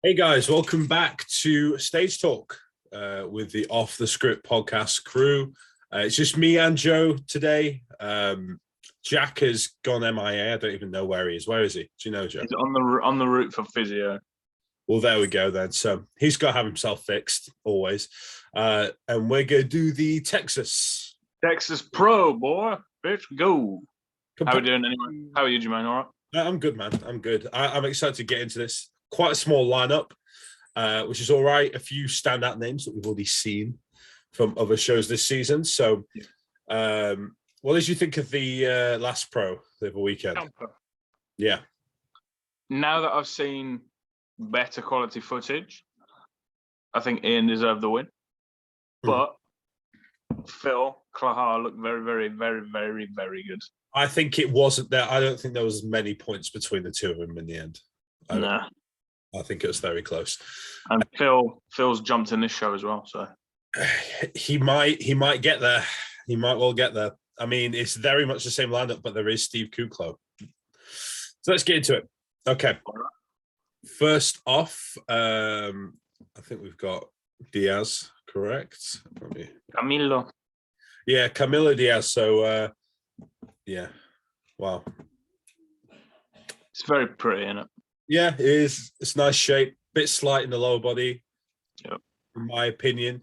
Hey guys, welcome back to Stage Talk with the Off the Script podcast crew. It's just me and Joe today. Jack has gone MIA. I don't even know where he is. Where is he? Do you know, Joe? He's on the route for physio. Well, there we go then. So he's got to have himself fixed always. And we're going to do the Texas Pro, boy. Bitch, go. How are we doing anyway? How are you, Jermaine? All right? I'm good, man. I'm good. I'm excited to get into this. Quite a small lineup, which is all right. A few standout names that we've already seen from other shows this season. So, what did you think of the last Pro the other weekend? Tampa. Yeah. Now that I've seen better quality footage, I think Ian deserved the win. But Phil Clahar looked very, very, very, very, very good. I think it wasn't there. I don't think there was many points between the two of them in the end. I think it was very close. And Phil's jumped in this show as well, so he might get there. He might well get there. I mean, it's very much the same lineup, but there is Steve KUCLO. So let's get into it. Okay. First off, I think we've got Diaz, correct? Camilo. Yeah, Camilla Diaz. So yeah. Wow. It's very pretty, isn't it? Yeah, it is. It's nice shape. Bit slight in the lower body, yep, in my opinion.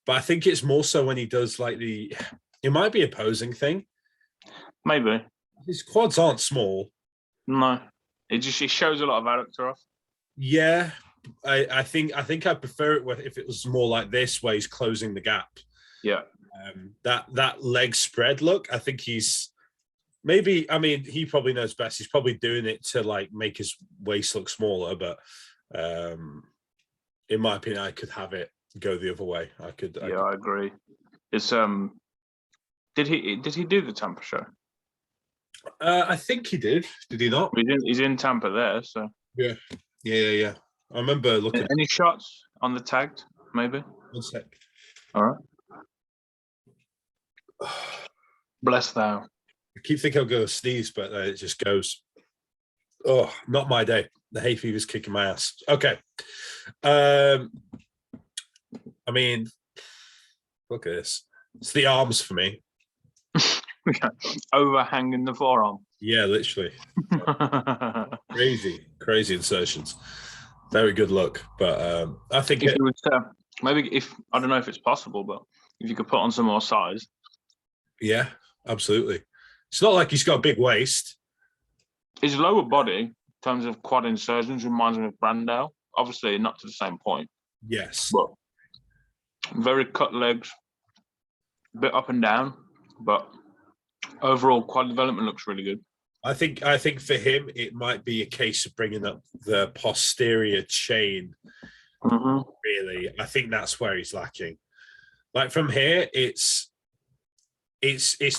But I think it's more so when he does like it might be a posing thing. Maybe. His quads aren't small. No. It shows a lot of adductor off. Yeah. I think I'd prefer it if it was more like this, where he's closing the gap. Yeah. That leg spread look, I think he's maybe, I mean, he probably knows best. He's probably doing it to like make his waist look smaller, but in my opinion, I could have it go the other way. I agree. It's did he do the Tampa show? I think he did. Did he not? He's in Tampa there, so yeah. I remember looking. Any shots on the tagged? Maybe. 1 sec. All right. Bless thou. I keep thinking I'll go sneeze, but it just goes. Oh, not my day. The hay fever's kicking my ass. Okay. I mean, look at this. It's the arms for me. Overhanging the forearm. Yeah, literally. Crazy insertions. Very good look, but I think if you would, maybe if I don't know if it's possible, but if you could put on some more size. Yeah, absolutely. It's not like he's got a big waist. His lower body, in terms of quad insertions, reminds me of Brandao. Obviously, not to the same point. Yes. But very cut legs, a bit up and down, but overall quad development looks really good. I think for him, it might be a case of bringing up the posterior chain. Really, I think that's where he's lacking. Like from here, it's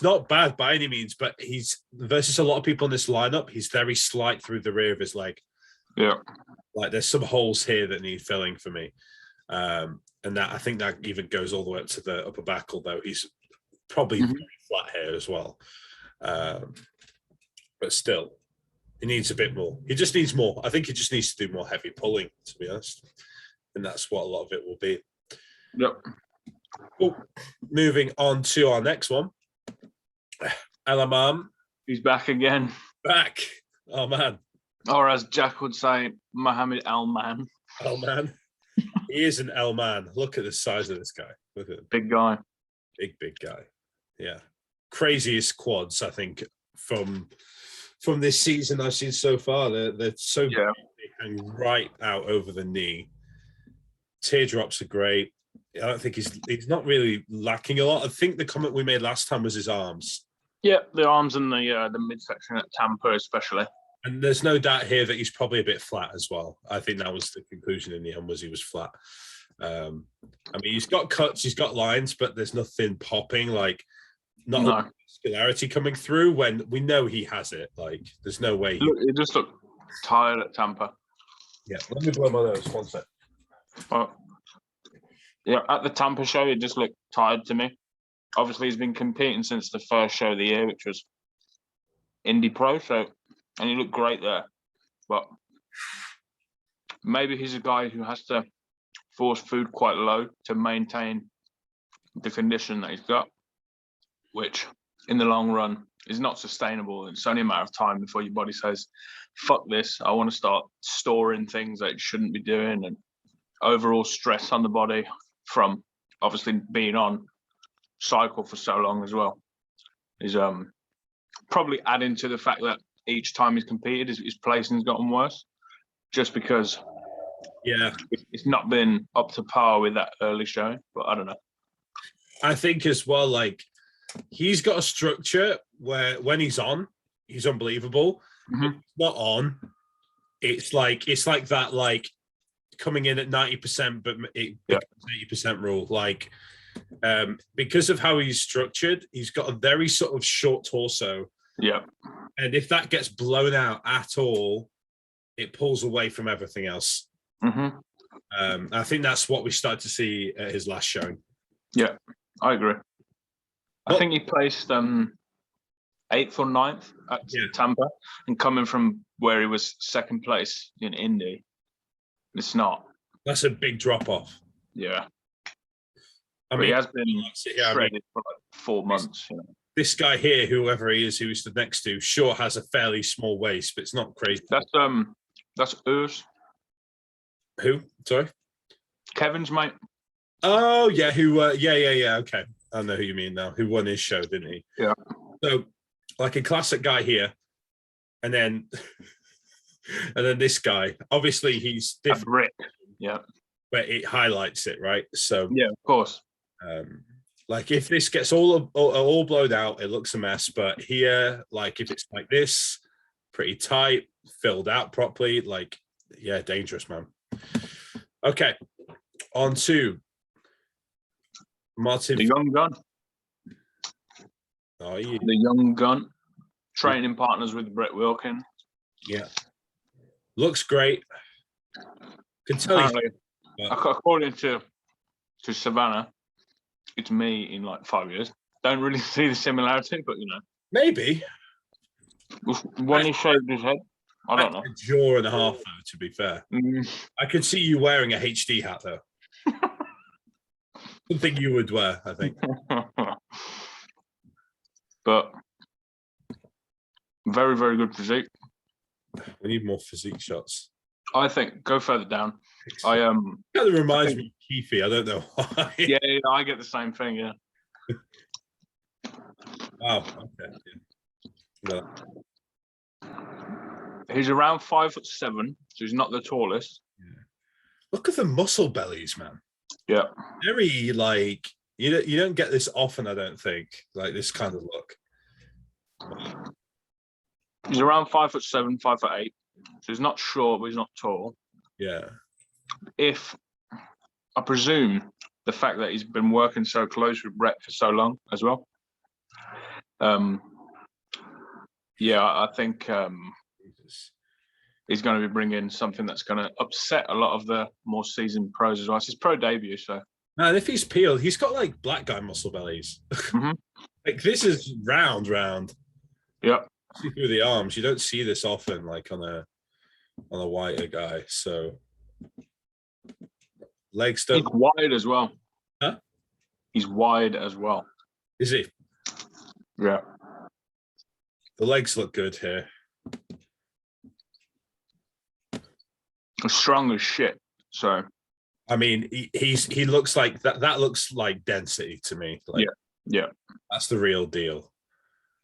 not bad by any means, but he's versus a lot of people in this lineup, he's very slight through the rear of his leg. Yeah. Like there's some holes here that need filling for me. And that I think that even goes all the way up to the upper back, although he's probably very flat here as well. But still, he needs a bit more. He just needs more. I think he just needs to do more heavy pulling, to be honest. And that's what a lot of it will be. Yep. Cool. Moving on to our next one. Elamam. He's back again. Back. Oh, man. Or as Jack would say, Mohammed El-Man. El-Man. He is an El-Man. Look at the size of this guy. Look at him. Big guy. Big guy. Yeah. Craziest quads, I think, from this season I've seen so far. They're so big, they hang right out over the knee. Teardrops are great. I don't think he's not really lacking a lot. I think the comment we made last time was his arms. Yeah, the arms and the midsection at Tampa especially. And there's no doubt here that he's probably a bit flat as well. I think that was the conclusion in the end, was he was flat. I mean, he's got cuts, he's got lines, but there's nothing popping, like not muscularity coming through when we know he has it. Like, there's no way. He just looked tired at Tampa. Yeah, let me blow my nose. 1 sec. Well, yeah, at the Tampa show, he just looked tired to me. Obviously, he's been competing since the first show of the year, which was Indie Pro, so, and he looked great there. But maybe he's a guy who has to force food quite low to maintain the condition that he's got, which in the long run is not sustainable. It's only a matter of time before your body says, fuck this, I want to start storing things that it shouldn't be doing, and overall stress on the body from obviously being on cycle for so long as well is probably adding to the fact that each time he's competed, his placing's gotten worse, just because it's not been up to par with that early showing. But I don't know. I think as well, like, he's got a structure where when he's on, he's unbelievable. Mm-hmm. If he's not on, it's like that, like coming in at 90%, but it 80% rule. Like, because of how he's structured, he's got a very sort of short torso. Yeah. And if that gets blown out at all, it pulls away from everything else. Mm-hmm. I think that's what we started to see at his last showing. Yeah, I agree. I think he placed 8th or 9th at Tampa, and coming from where he was 2nd place in Indy, it's not. That's a big drop off. Yeah. I mean, he has been shredded for like 4 months. You know? This guy here, whoever he is, who he's stood next to, sure has a fairly small waist, but it's not crazy. That's Urs. Who? Sorry? Kevin's mate. Oh, yeah. Who? Yeah. Okay. I know who you mean now. Who won his show, didn't he? Yeah. So, like a classic guy here, and then this guy. Obviously, he's different. A brick. Yeah. But it highlights it, right? So yeah, of course. Like if this gets all blowed out, it looks a mess. But here, like if it's like this, pretty tight, filled out properly, like dangerous, man. Okay, on to Martin, the young gun. Oh, yeah. The young gun, training partners with Brett Wilkin. Yeah, looks great. Can tell you. According to Savannah, it's me in like 5 years. Don't really see the similarity, but you know, maybe when he shaved his head. I don't know. A jaw and a half, though. To be fair, I could see you wearing a HD hat though. Something you would wear, I think. But very, very good physique. We need more physique shots. I think go further down. Kind of reminds me of Keefe. I don't know why. Yeah, I get the same thing. Yeah. Wow. Okay. Yeah. He's around 5'7", so he's not the tallest. Yeah. Look at the muscle bellies, man. Yeah. Very like you don't get this often, I don't think. Like this kind of look. He's around 5'7", 5'8". So he's not short, but he's not tall. Yeah. If I presume the fact that he's been working so close with Brett for so long as well. I think he's going to be bringing something that's going to upset a lot of the more seasoned pros as well. It's his pro debut, so. Man, if he's peeled, he's got like black guy muscle bellies. Mm-hmm. Like this is round. Yeah. See through the arms. You don't see this often, like on a whiter guy. So legs don't. He's wide as well. Huh? He's wide as well. Is he? Yeah. The legs look good here. Strong as shit. So. I mean, he looks like that. That looks like density to me. Like, yeah. That's the real deal.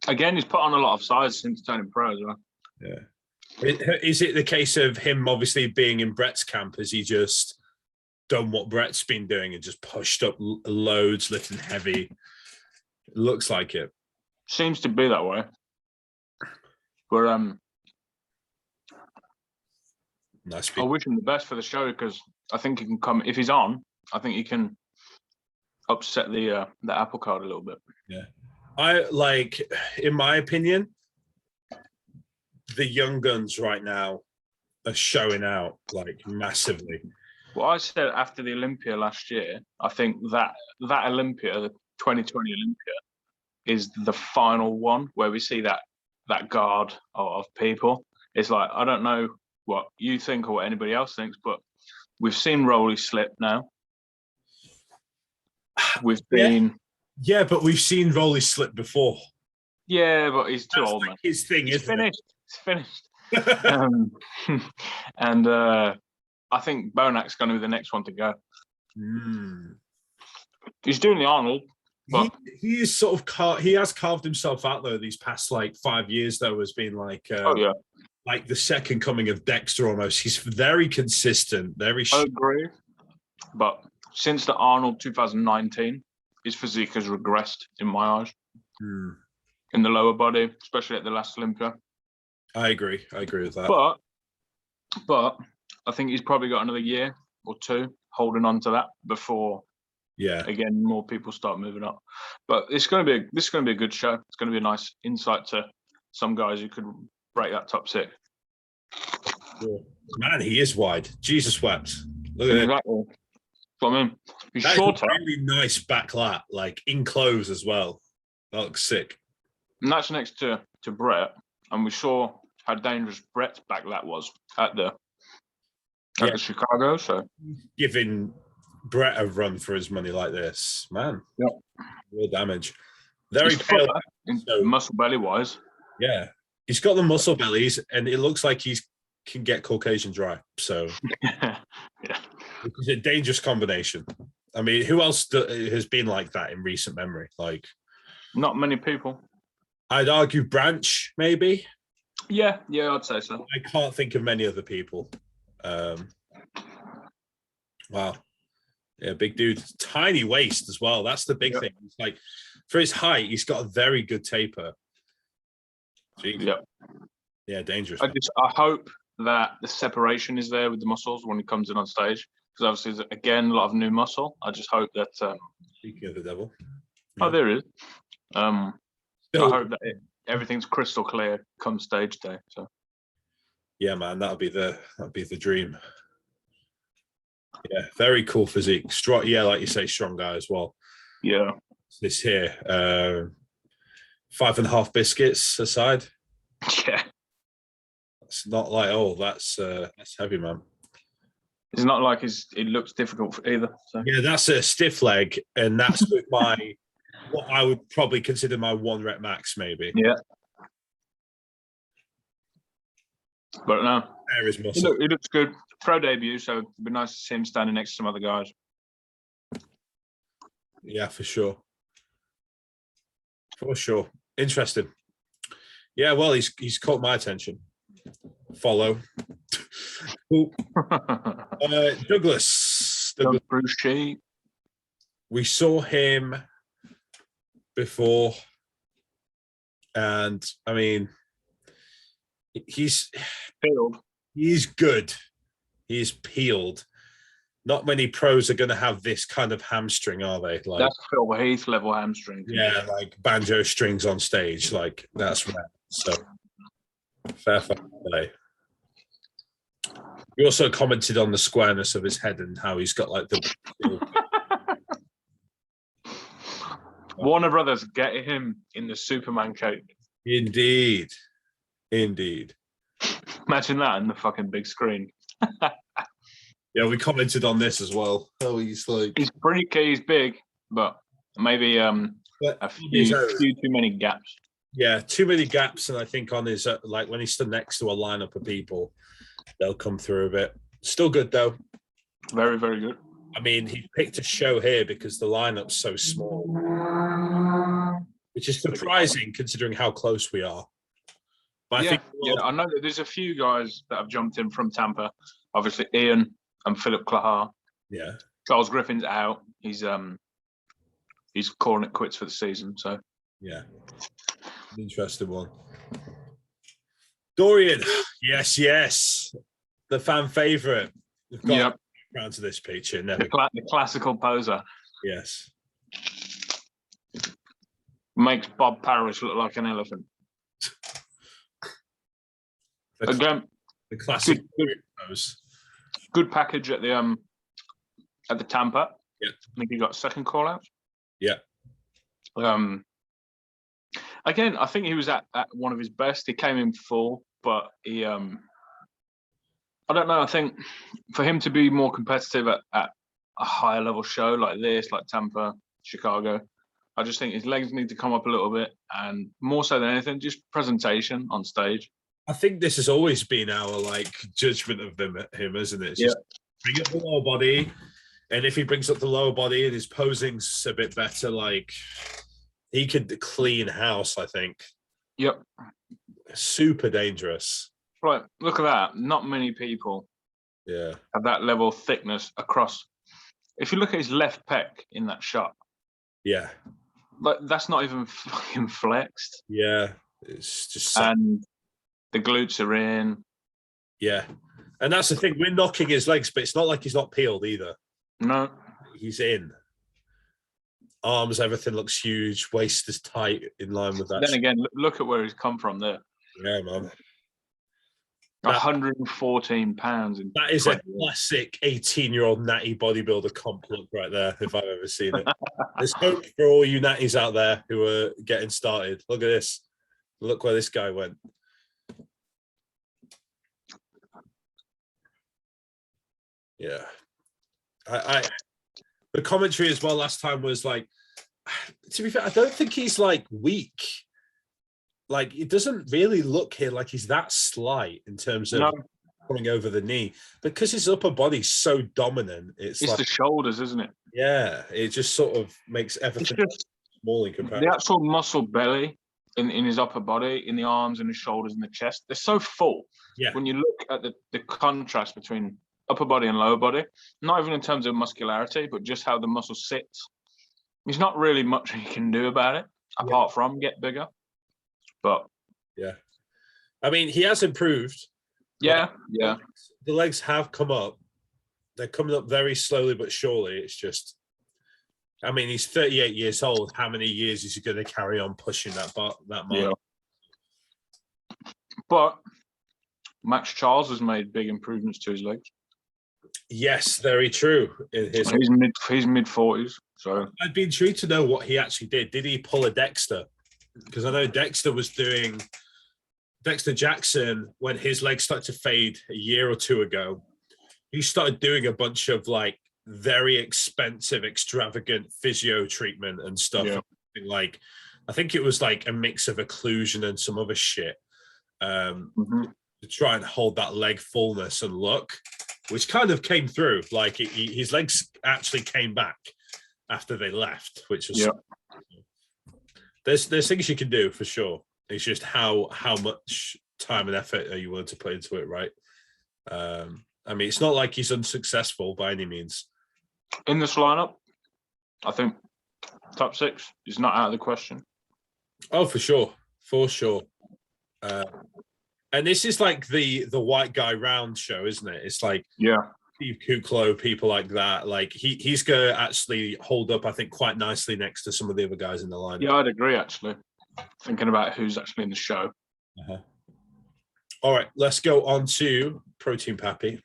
Again, he's put on a lot of size since turning pro as well. Yeah. Is it the case of him obviously being in Brett's camp? Has he just done what Brett's been doing and just pushed up loads, lifting heavy? It looks like it. Seems to be that way. But nice. I wish him the best for the show because I think he can come if he's on. I think he can upset the apple cart a little bit. Yeah, I like, in my opinion, the young guns right now are showing out like massively. Well, I said after the Olympia last year, I think that Olympia, the 2020 Olympia, is the final one where we see that guard of people. It's like, I don't know what you think or what anybody else thinks, but we've seen Rolly slip now. We've been... Yeah, but we've seen Rolly slip before. Yeah, but he's too old, like man. His thing, He's isn't finished. It's finished. And I think Bonak's going to be the next one to go. He's doing the Arnold. But he is sort of he has carved himself out though these past like 5 years though as being like like the second coming of Dexter almost. He's very consistent, very. I agree, but since the Arnold 2019, his physique has regressed in my eyes. In the lower body, especially at the last Olympia. I agree with that. But I think he's probably got another year or two holding on to that before. Yeah. Again, more people start moving up, but this is going to be a good show. It's going to be a nice insight to some guys who could break that top 6. Man, he is wide. Jesus wept. Look at it. Exactly. What I mean, he's that shorter. Is a really nice back lat, like in clothes as well. That looks sick. And that's next to Brett, and we saw how dangerous Brett's back lat was at the Chicago. So giving Brett a run for his money like this, man. Yep. Real damage. Very pale. So, muscle belly wise. Yeah. He's got the muscle bellies and it looks like he can get Caucasian dry. So yeah. It's a dangerous combination. I mean, who else has been like that in recent memory? Like not many people. I'd argue Branch, maybe. Yeah, I'd say so. I can't think of many other people. Wow. Yeah, big dude. Tiny waist as well. That's the big thing. It's like for his height, he's got a very good taper. Jeez. Yeah, dangerous. I hope that the separation is there with the muscles when he comes in on stage. Because obviously, again, a lot of new muscle. I just hope that. Speaking of the devil. Oh, there is. I hope that everything's crystal clear come stage day. So. Yeah, man, that'll be the dream. Yeah, very cool physique. Strong, yeah, like you say, strong guy as well. Yeah. This here, 5.5 biscuits aside. Yeah. It's not like that's heavy, man. It's not like it looks difficult either. So. Yeah, that's a stiff leg, and that's with my what I would probably consider my 1 rep max, maybe. Yeah. But no, there is muscle. It looks good. Pro debut, so it'd be nice to see him standing next to some other guys. Yeah, for sure. For sure. Interesting. Yeah, well, he's caught my attention. Follow. Cool. Douglas Bruce Shea. We saw him before, and I mean, he's peeled. He's good. He's peeled. Not many pros are going to have this kind of hamstring, are they? Like that's Phil Heath level hamstring. Yeah, like banjo strings on stage. Like that's rare. So fair play. We also commented on the squareness of his head and how he's got like the. Warner Brothers, get him in the Superman coat. Indeed. Imagine that in the fucking big screen. Yeah, we commented on this as well. Oh, he's freaky, he's big, but maybe a few too many gaps. Yeah, too many gaps, and I think on his like when he stood next to a lineup of people, they'll come through a bit. Still good though. Very, very good. I mean, he picked a show here because the lineup's so small, which is surprising considering how close we are. But I think I know that there's a few guys that have jumped in from Tampa. Obviously, Ian and Philip Clahar. Yeah. Charles Griffin's out. He's calling it quits for the season. So yeah, interesting one. Dorian, yes, the fan favorite. We've got around to this picture. Never the classical poser. Yes. Makes Bob Parrish look like an elephant. Again, the classic pose. Good package at the Tampa. Yeah. I think he got second call out. Yeah. Again, I think he was at one of his best. He came in full, but he I don't know. I think for him to be more competitive at a higher level show like this, like Tampa, Chicago, I just think his legs need to come up a little bit, and more so than anything, just presentation on stage. I think this has always been our like judgment of him, isn't it? It's just bring up the lower body, and if he brings up the lower body and his posing's a bit better, like he could clean house. I think. Yep. Super dangerous. Right. Look at that. Not many people. Yeah. Have that level of thickness across. If you look at his left pec in that shot. Yeah. Like that's not even fucking flexed. Yeah. It's just. And the glutes are in. Yeah. And that's the thing. We're knocking his legs, but it's not like he's not peeled either. No. He's in. Arms, everything looks huge. Waist is tight in line with that. Then again, look at where he's come from there. Yeah, man. 114 pounds. That is a classic 18-year-old natty bodybuilder comp look right there, if I've ever seen it. There's hope for all you natties out there who are getting started. Look at this. Look where this guy went. Yeah. The commentary as well last time was like, to be fair, I don't think he's like weak. Like it doesn't really look here like he's that slight in terms of coming over the knee, because his upper body's so dominant. It's like the shoulders, isn't it? Yeah, it just sort of makes everything small in comparison. The actual muscle belly in his upper body, in the arms and the shoulders and the chest, they're so full. Yeah. When you look at the contrast between upper body and lower body, not even in terms of muscularity, but just how the muscle sits, there's not really much you can do about it apart from get bigger. But yeah, I mean, he has improved. Yeah. The legs have come up. They're coming up very slowly but surely. It's just, I mean, he's 38 years old. How many years is he going to carry on pushing that mark? Yeah. But Max Charles has made big improvements to his legs. Yes, very true. He's mid 40s. So I'd be intrigued to know what he actually did. Did he pull a Dexter? Because I know Dexter was doing Dexter Jackson when his legs started to fade a year or two ago. He started doing a bunch of like very expensive, extravagant physio treatment and stuff. Yeah. Like, I think it was like a mix of occlusion and some other shit to try and hold that leg fullness and look, which kind of came through. Like his legs actually came back after they left, which was there's things you can do for sure. It's just how much time and effort are you willing to put into it, right? I mean, it's not like he's unsuccessful by any means. In this lineup, I think top 6 is not out of the question. Oh, for sure. And this is like the white guy round show, isn't it? It's like Steve KUCLO, people like that. Like he's going to actually hold up, I think, quite nicely next to some of the other guys in the lineup. Yeah, I'd agree, actually. Thinking about who's actually in the show. All right, let's go on to Protein Pappy.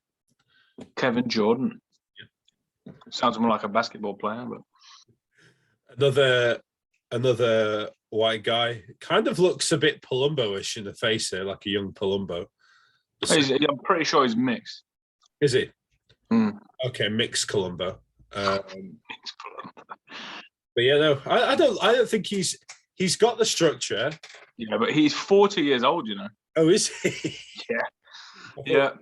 Kevin Jordan. Sounds more like a basketball player, but another white guy. Kind of looks a bit Palumbo-ish in the face here, like a young Palumbo. I'm pretty sure he's mixed. Is he? Okay, mixed Columbo. But yeah, no, I don't think he's got the structure. Yeah, but he's 40 years old, you know. Oh, is he? Yeah.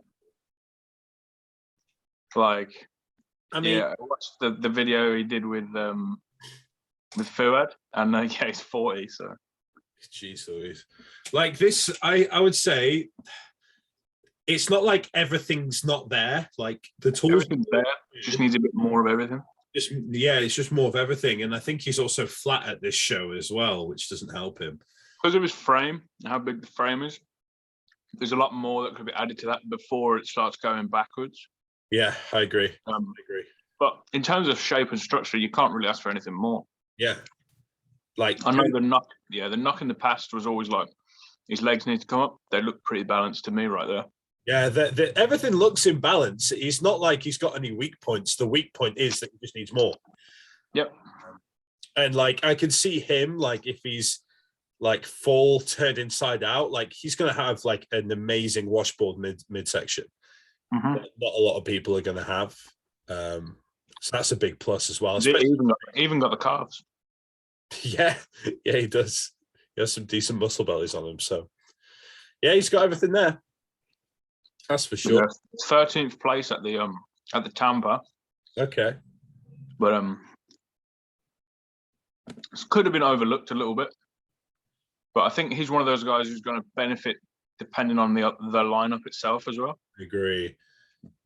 Like, I mean, I watched the video he did with Fuad, and he's 40. So, jeez Louise, like this, I would say, it's not like everything's not there. Like the tools there, just needs a bit more of everything. It's just more of everything, and I think he's also flat at this show as well, which doesn't help him because of his frame, how big the frame is. There's a lot more that could be added to that before it starts going backwards. Yeah, I agree. But in terms of shape and structure, you can't really ask for anything more. Yeah. Like I know the knock in the past was always like his legs need to come up. They look pretty balanced to me right there. Yeah, everything looks in balance. He's not like he's got any weak points. The weak point is that he just needs more. Yep. And like I can see him, like if he's like full turned inside out, like he's gonna have like an amazing washboard midsection. not a lot of people are going to have. So that's a big plus as well. He even got the calves. Yeah, he does. He has some decent muscle bellies on him. So, yeah, he's got everything there. That's for sure. Yeah, 13th place at the Tampa. Okay. But could have been overlooked a little bit. But I think he's one of those guys who's going to benefit depending on the lineup itself as well. I agree.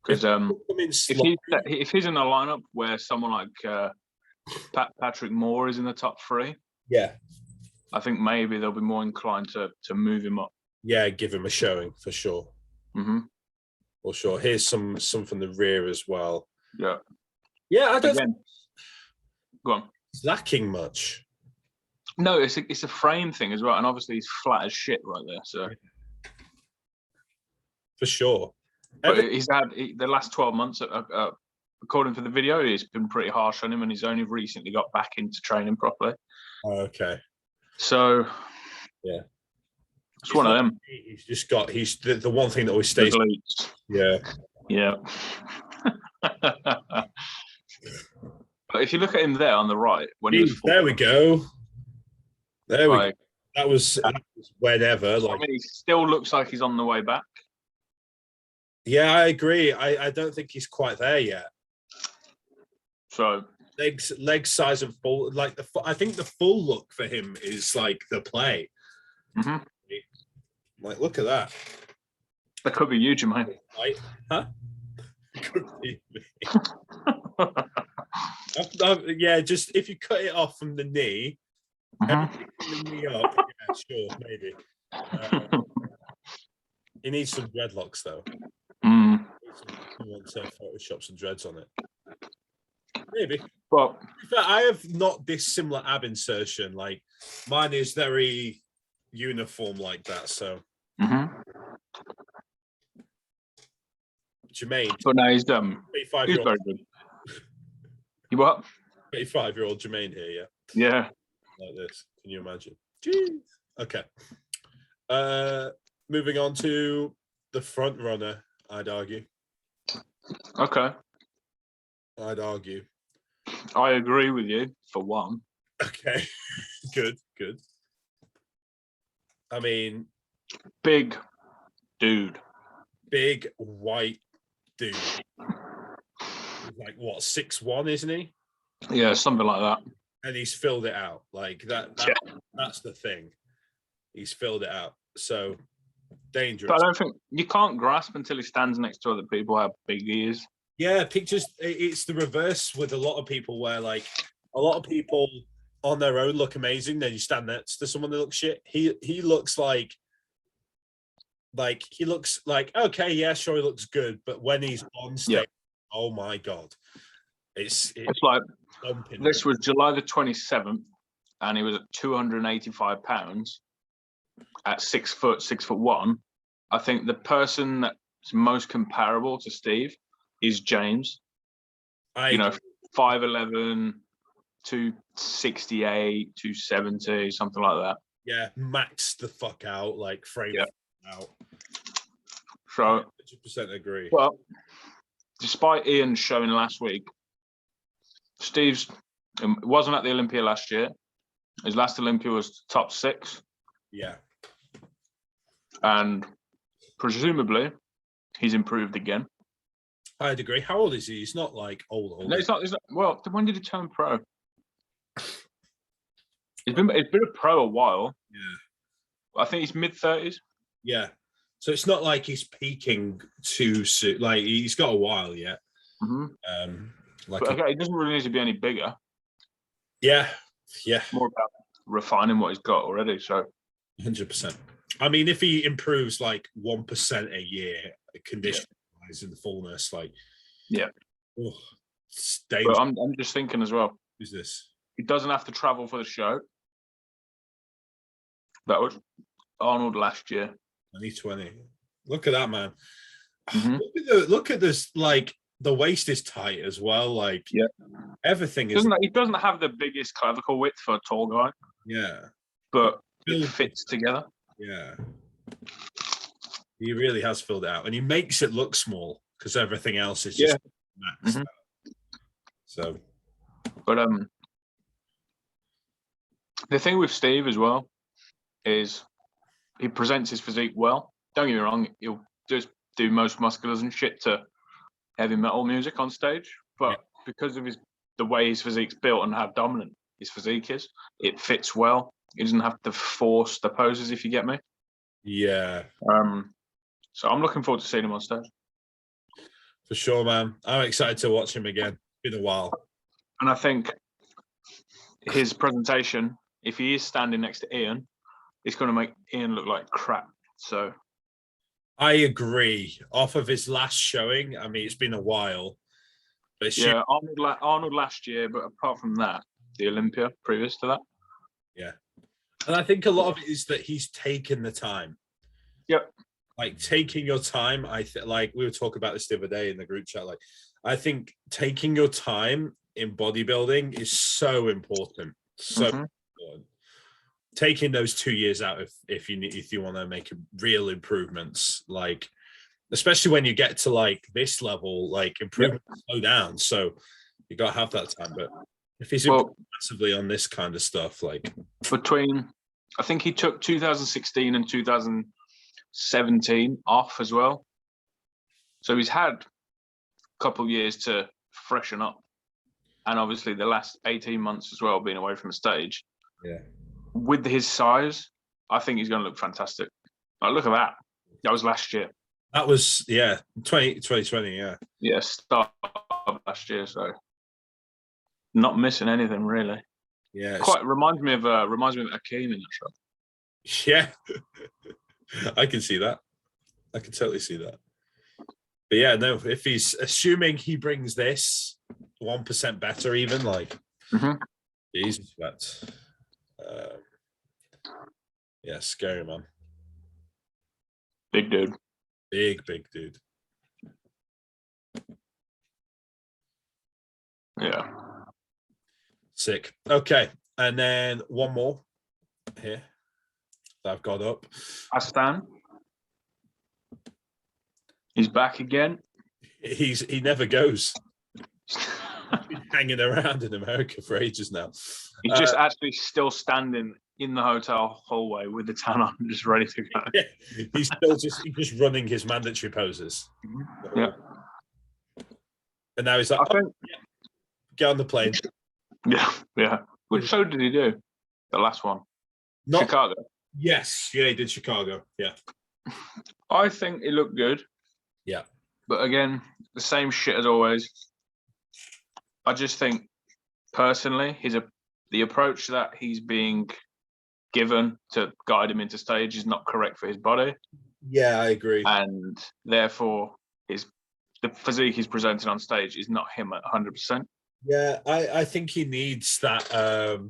Because if he's in a lineup where someone like Patrick Moore is in the top 3, yeah, I think maybe they'll be more inclined to move him up. Yeah, give him a showing for sure. For sure. Here's some from the rear as well. Yeah. Yeah, I don't think go on. It's lacking much. No, it's a frame thing as well, and obviously he's flat as shit right there. So for sure. But he's had the last 12 months, according to the video, he's been pretty harsh on him, and he's only recently got back into training properly. Oh, okay. So, yeah, it's one of them. He's the one thing that always stays. Yeah. Yeah. But if you look at him there on the right, when there we go. There we go. That was whenever. Like, I mean, he still looks like he's on the way back. Yeah, I agree. I don't think he's quite there yet. So leg size and full, like I think the full look for him is like the play. Like, look at that. That could be you, Jermaine. Huh? Could be me. Yeah, just if you cut it off from the knee, everything from the knee up, yeah, sure, maybe. He needs some dreadlocks though. He wants to Photoshop some dreads on it. Maybe. But I have not dissimilar ab insertion. Like mine is very uniform like that. So Jermaine. But now he's 35-year-old. very good. You what? 35-year-old Jermaine here, yeah. Yeah. Like this. Can you imagine? Jeez. Okay. Moving on to the front runner, I'd argue. Okay. I'd argue. I agree with you, for one. Okay. Good. I mean... Big dude. Big white dude. He's like, what, 6'1", isn't he? Yeah, something like that. And he's filled it out. Like, that's the thing. He's filled it out. So... dangerous. But I don't think you can't grasp until he stands next to other people how big he is. Yeah, pictures. It's the reverse with a lot of people, where like a lot of people on their own look amazing. Then you stand next to someone that looks shit. He looks like he looks like okay, yeah, sure, he looks good, but when he's on stage, oh my god, it's like bumping. This was July the 27th, and he was at 285 pounds. At 6 foot, 6'1", I think the person that's most comparable to Steve is James. 5'11", 268, 270, something like that. Yeah, maxed the fuck out, like framed out. So 100% agree. Well, despite Ian showing last week, Steve's wasn't at the Olympia last year. His last Olympia was top 6. Yeah. And presumably, he's improved again. I'd agree. How old is he? He's not like old. No, he's not. Well, when did he turn pro? He's been a pro a while. Yeah. I think he's mid-30s. Yeah. So it's not like he's peaking too soon. Like he's got a while yet. But okay, he doesn't really need to be any bigger. Yeah. More about refining what he's got already. So 100%. I mean, if he improves like 1% a year, condition-wise in the fullness, like it's dangerous. But I'm just thinking as well. Who's this? He doesn't have to travel for the show. That was Arnold last year. 2020. Look at that, man. Look at this. Like the waist is tight as well. Like everything is. He doesn't have the biggest clavicle width for a tall guy. Yeah, but it fits together. Yeah, he really has filled it out, and he makes it look small because everything else is just maxed out. So, but the thing with Steve as well is he presents his physique well. Don't get me wrong, he'll just do most musculars and shit to heavy metal music on stage, but because of the way his physique's built and how dominant his physique is, it fits well. He doesn't have to force the poses, if you get me. Yeah. So I'm looking forward to seeing him on stage. For sure, man. I'm excited to watch him again. It's been a while. And I think his presentation, if he is standing next to Ian, it's going to make Ian look like crap. So I agree. Off of his last showing, I mean, it's been a while. But yeah, Arnold last year, but apart from that, the Olympia previous to that. Yeah. And I think a lot of it is that he's taken the time. Yep. Like taking your time, like we were talking about this the other day in the group chat. Like, I think taking your time in bodybuilding is so important. So important. Taking those 2 years out if you want to make real improvements, like especially when you get to like this level, like improvements slow down. So you got to have that time. But if he's massively on this kind of stuff, like I think he took 2016 and 2017 off as well. So he's had a couple of years to freshen up. And obviously the last 18 months as well, being away from the stage. Yeah. With his size, I think he's going to look fantastic. Like, look at that. That was last year. That was, 2020, yeah. Yeah, start of last year, so not missing anything, really. Yeah. Quite reminds me of Akeem in that show. Yeah. I can see that. I can totally see that. But yeah, no, if he's assuming he brings this 1% better, even like, Jesus, but yeah, scary, man. Big dude. Big dude. Yeah. Sick. Okay, and then one more here that I've got up. Astan. He's back again. He never goes. He's been hanging around in America for ages now. He's just actually still standing in the hotel hallway with the tan on, just ready to go. Yeah, he's just running his mandatory poses. Yeah. And now he's like, get on the plane. Yeah. Which show did he do? The last one. Chicago. Yes, yeah, he did Chicago. Yeah. I think it looked good. Yeah. But again, the same shit as always. I just think, personally, the approach that he's being given to guide him into stage is not correct for his body. Yeah, I agree. And therefore, the physique he's presenting on stage is not him at 100%. Yeah, I think he needs that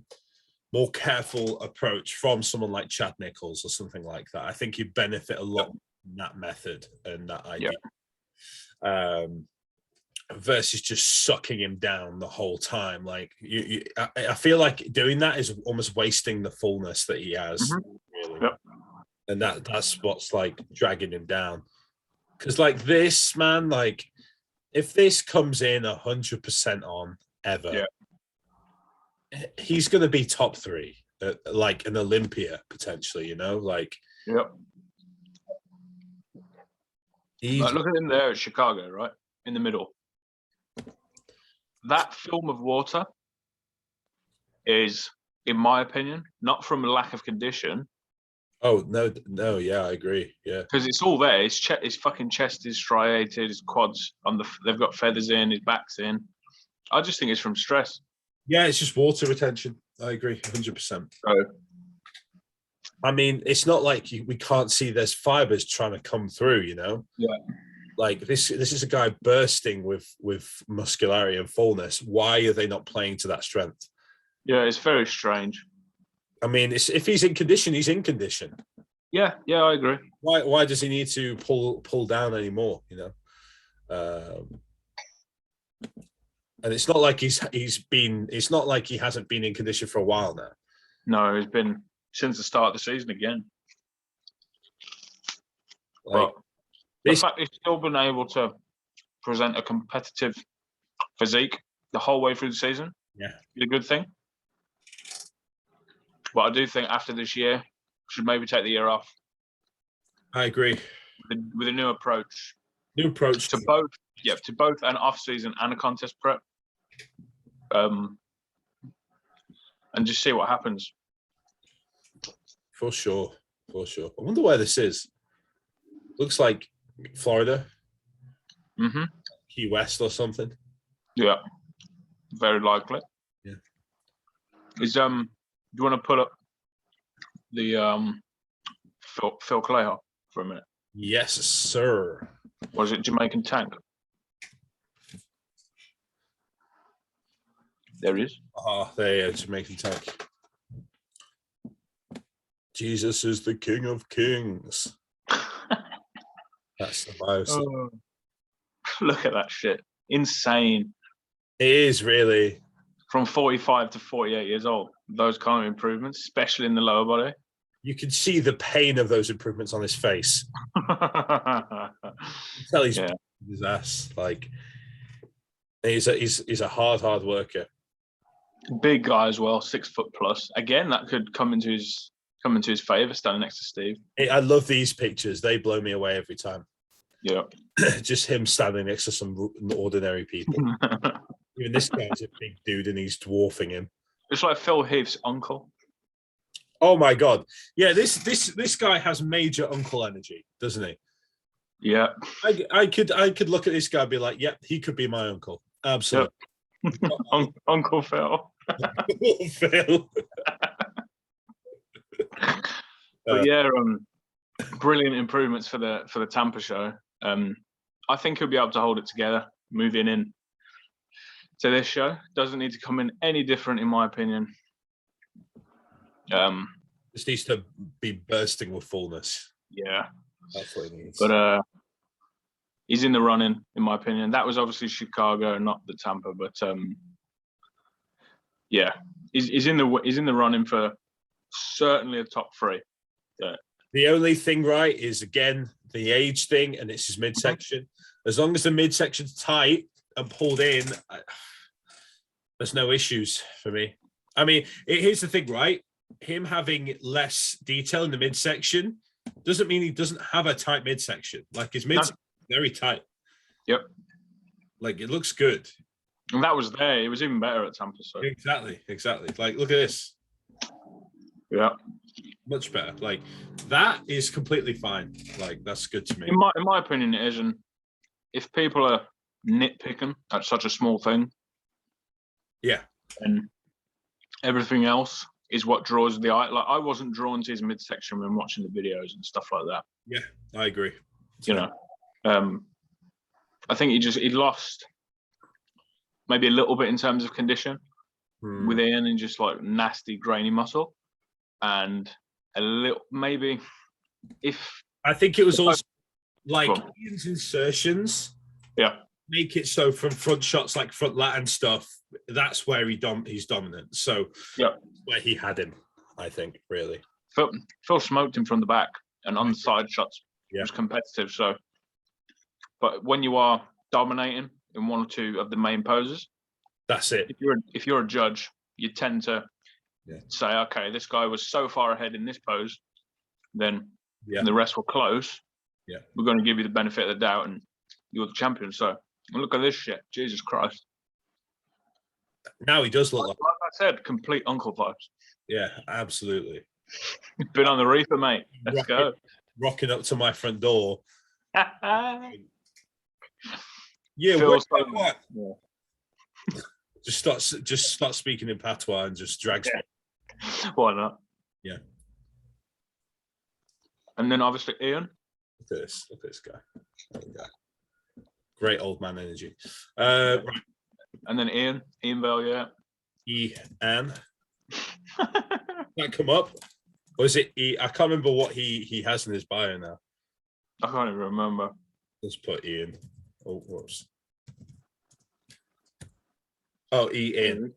more careful approach from someone like Chad Nichols or something like that. I think he'd benefit a lot from that method and that idea. Versus just sucking him down the whole time. Like I feel like doing that is almost wasting the fullness that he has. Really. Yep. And that's what's like dragging him down. Because like this, man, like if this comes in 100% on ever, he's going to be top 3, like an Olympia potentially, you know, like. Yep. Like, look at him there at Chicago, right in the middle. That film of water is, in my opinion, not from a lack of condition. Oh, no, yeah, I agree. Yeah. Because it's all there. His fucking chest is striated, his quads they've got feathers in, his back's in. I just think it's from stress. Yeah, it's just water retention. I agree, 100%. So, I mean, it's not like we can't see there's fibers trying to come through, you know? Yeah. Like this is a guy bursting with muscularity and fullness. Why are they not playing to that strength? Yeah, it's very strange. I mean, if he's in condition, he's in condition. Yeah, I agree. Why does he need to pull down anymore? You know, and it's not like it's not like he hasn't been in condition for a while now. No, he's been since the start of the season again. Like, but the fact he's still been able to present a competitive physique the whole way through the season. Yeah, be a good thing. But I do think after this year, should maybe take the year off. I agree. With a new approach. New approach to both an off season and a contest prep. And just see what happens. For sure. I wonder where this is. Looks like Florida. Mm-hmm. Key West or something. Yeah. Very likely. Yeah. Do you want to pull up the Phil Clay for a minute? Yes, sir. Was it Jamaican Tank? There he is. Oh, there, Jamaican Tank. Jesus is the King of Kings. That's the most. Oh, look at that shit. Insane. It is really. From 45 to 48 years old, those kind of improvements, especially in the lower body. You can see the pain of those improvements on his face. Tell his ass. Like, he's a hard worker. Big guy as well, 6 foot plus. Again, that could come into his favor standing next to Steve. I love these pictures. They blow me away every time. Yeah. Just him standing next to some ordinary people. Even this guy's a big dude and he's dwarfing him. It's like Phil Heath's uncle. Oh my God. Yeah, this guy has major uncle energy, doesn't he? Yeah. I could look at this guy and be like, yep, he could be my uncle. Absolutely. Yep. Uncle Phil. Phil. But yeah, brilliant improvements for the Tampa show. I think he'll be able to hold it together moving in to this show. Doesn't need to come in any different, in my opinion. Just needs to be bursting with fullness. Yeah, that's what he needs. But he's in the running, in my opinion. That was obviously Chicago, not the Tampa. But yeah, he's in the running for certainly a top 3. The only thing right is, again, the age thing, and it's his midsection. As long as the midsection's tight and pulled in, there's no issues for me. I mean, here's the thing, right? Him having less detail in the midsection doesn't mean he doesn't have a tight midsection. Like, his midsection is very tight. Yep. Like, it looks good. And that was there. It was even better at Tampa. So. Exactly. Like, look at this. Yeah. Much better. Like, that is completely fine. Like, that's good to me. In my opinion, it is. And if people are nitpicking at such a small thing, yeah, and everything else is what draws the eye. Like, I wasn't drawn to his midsection when watching the videos and stuff like that. Yeah, I agree. You know, I think he lost maybe a little bit in terms of condition with Ian, and just like nasty grainy muscle, and a little maybe if I think it was also like Ian's insertions. Yeah. Make it so from front shots, like front lat and stuff, that's where he's dominant. So yeah, where he had him, I think, really. Phil smoked him from the back, and on the side shots, it was competitive. So, but when you are dominating in one or two of the main poses, that's it. If you're a judge, you tend to say, okay, this guy was so far ahead in this pose, then the rest were close. Yeah, we're going to give you the benefit of the doubt, and you're the champion. So look at this shit. Jesus Christ. Now he does look like I said, complete uncle vibes. Yeah, absolutely. Been on the reefer, mate. Let's go. Rocking up to my front door. Yeah, what? Just start speaking in patois and just drags me. Why not? Yeah. And then obviously Ian. Look at this guy. Great old man energy. Right. And then Ian VALLIERE. Ian. That come up? Or is it E? I can't remember what he has in his bio now. I can't even remember. Let's put Ian. Oh, whoops. Oh, Ian.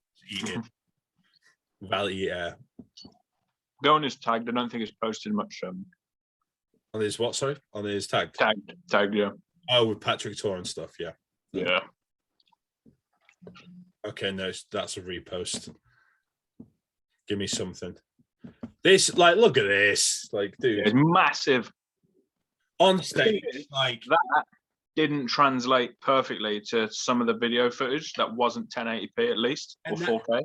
VALLIERE. Go on his tag. I don't think it's posted much. On his what, sorry? On his tag? Tag, yeah. Oh, with Patrick Tor and stuff, yeah. Yeah. Okay, no, that's a repost. Give me something. This, like, look at this. Like, dude. It's massive. On stage, like... That didn't translate perfectly to some of the video footage that wasn't 1080p at least, or 4K.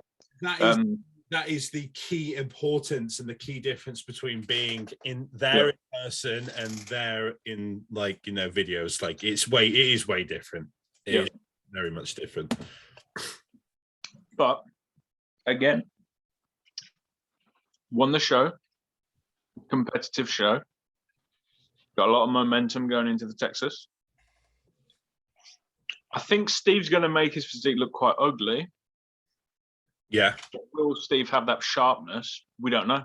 That is the key importance and the key difference between being in there in person and there in, like, you know, videos. Like, it is way different. It is very much different. But again, won the show, competitive show, got a lot of momentum going into the Texas. I think Steve's going to make his physique look quite ugly. Yeah. Will Steve have that sharpness? We don't know.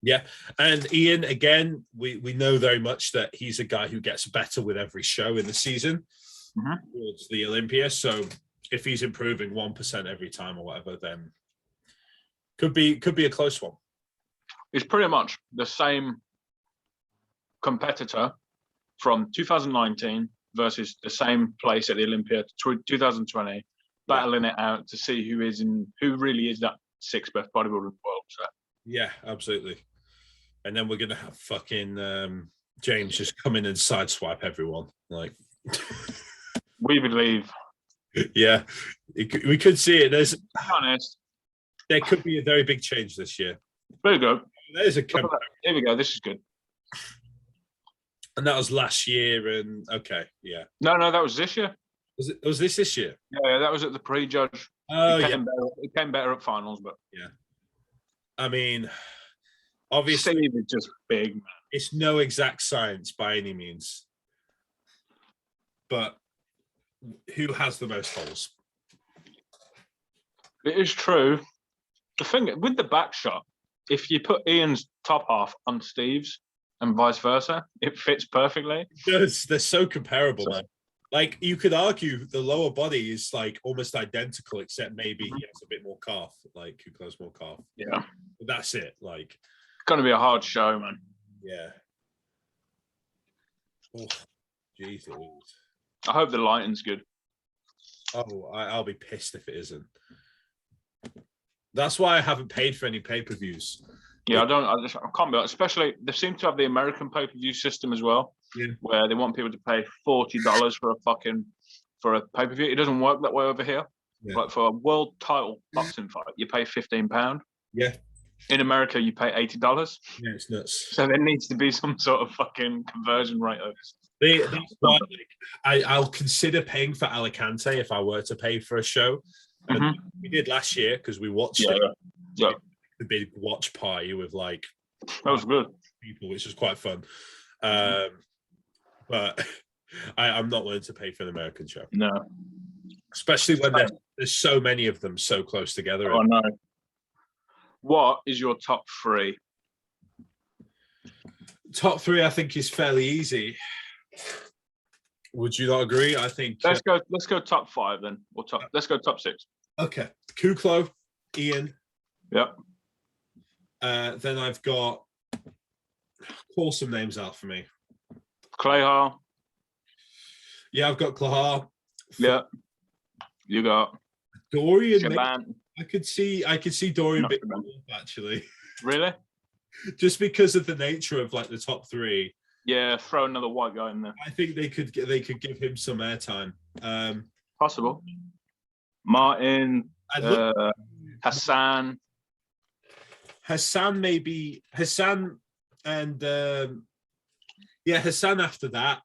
Yeah. And Ian, again, we know very much that he's a guy who gets better with every show in the season towards the Olympia. So if he's improving 1% every time or whatever, then could be a close one. It's pretty much the same competitor from 2019 versus the same place at the Olympia 2020, battling it out to see who really is that 6th best bodybuilder in the world. So. Yeah, absolutely. And then we're gonna have fucking James just come in and sideswipe everyone. Like, we believe. Yeah, we could see it. To be honest, there could be a very big change this year. There you go. There's a here we go. This is good. And that was last year. And okay, yeah. No, that was this year. Was this year? Yeah, that was at the pre-judge. Oh, it came better at finals, but yeah. I mean, obviously, Steve is just big, man. It's no exact science by any means, but who has the most holes? It is true. The thing with the back shot, if you put Ian's top half on Steve's and vice versa, it fits perfectly. They're so comparable, man. Like, you could argue the lower body is like almost identical, except maybe he has a bit more calf, like KUCLO's more calf. Yeah. But that's it. Like, it's gonna be a hard show, man. Yeah. Oh, jeez Louise. I hope the lighting's good. Oh, I'll be pissed if it isn't. That's why I haven't paid for any pay-per-views. Yeah, I can't be. Especially, they seem to have the American pay-per-view system as well, where they want people to pay $40 for a pay-per-view. It doesn't work that way over here. Yeah. Like for a world title boxing fight, you pay £15. Yeah. In America, you pay $80. Yeah, it's nuts. So there needs to be some sort of fucking conversion rate of That's why, like, I'll consider paying for Alicante if I were to pay for a show. And we did last year because we watched it. Yeah. The big watch party with like that was good people, which was quite fun. But I'm not willing to pay for an American show. No, especially when there's so many of them so close together. Oh no. What is your top three? Top three, I think, is fairly easy. Would you not agree? I think let's go top five then, or let's go top six. Okay, KUCLO, Ian. Yep. Then I've got, call some names out for me. Clayhar. Yeah, I've got Clayhar. Yeah. You got Dorian. I could see Dorian big actually. Really? Just because of the nature of like the top three. Yeah, throw another white guy in there. I think they could give him some airtime. Possible. Martin, Hassan. Hassan and Hassan after that.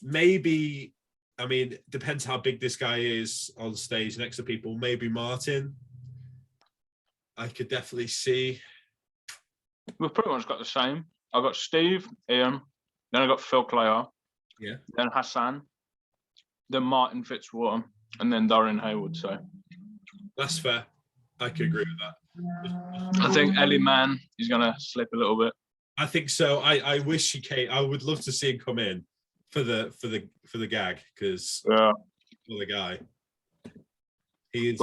Maybe, I mean, depends how big this guy is on stage next to people. Maybe Martin. I could definitely see. We've pretty much got the same. I got Steve, Ian, then I got Phil Clayhar. Yeah. Then Hassan, then Martin Fitzwater, and then Dorian Hayward. So that's fair. I could agree with that. I think Ellie Man is gonna slip a little bit. I think so. I wish he came. I would love to see him come in for the gag, because for the guy, he is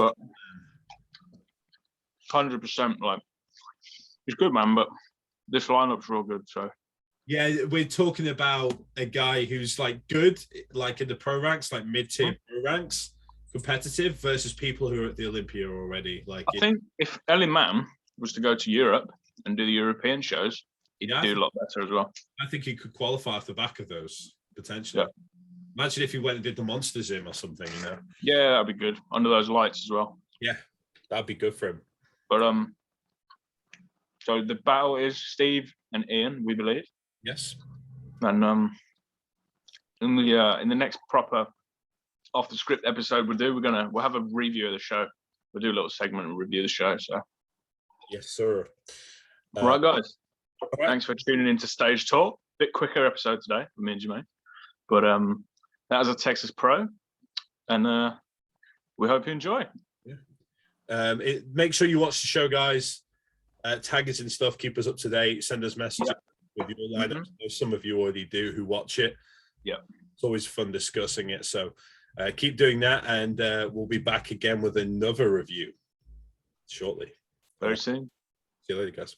100%. Like, he's good, man. But this lineup's real good. So Yeah, we're talking about a guy who's like good, like in the pro ranks, like mid-tier pro ranks, competitive versus people who are at the Olympia already. Like, I think if Ellie Mann was to go to Europe and do the European shows, he'd do a lot better as well. I think he could qualify off the back of those potentially. Yeah. Imagine if he went and did the Monsters Gym or something, you know. Yeah, that'd be good under those lights as well. Yeah, that'd be good for him. But so the battle is Steve and Ian, we believe. Yes. And in the next proper off the script episode we'll have a review of the show. We'll do a little segment and review the show. So yes, sir. Right, guys. Right. Thanks for tuning into Stage Talk. Bit quicker episode today for me and Jermaine. But that was a Texas Pro. And we hope you enjoy. Yeah. Make sure you watch the show, guys. Tag us and stuff, keep us up to date, send us messages. Yeah. With your lineups. Some of you already do who watch it. Yeah, it's always fun discussing it. So keep doing that, and we'll be back again with another review shortly. Very soon. See you later, guys.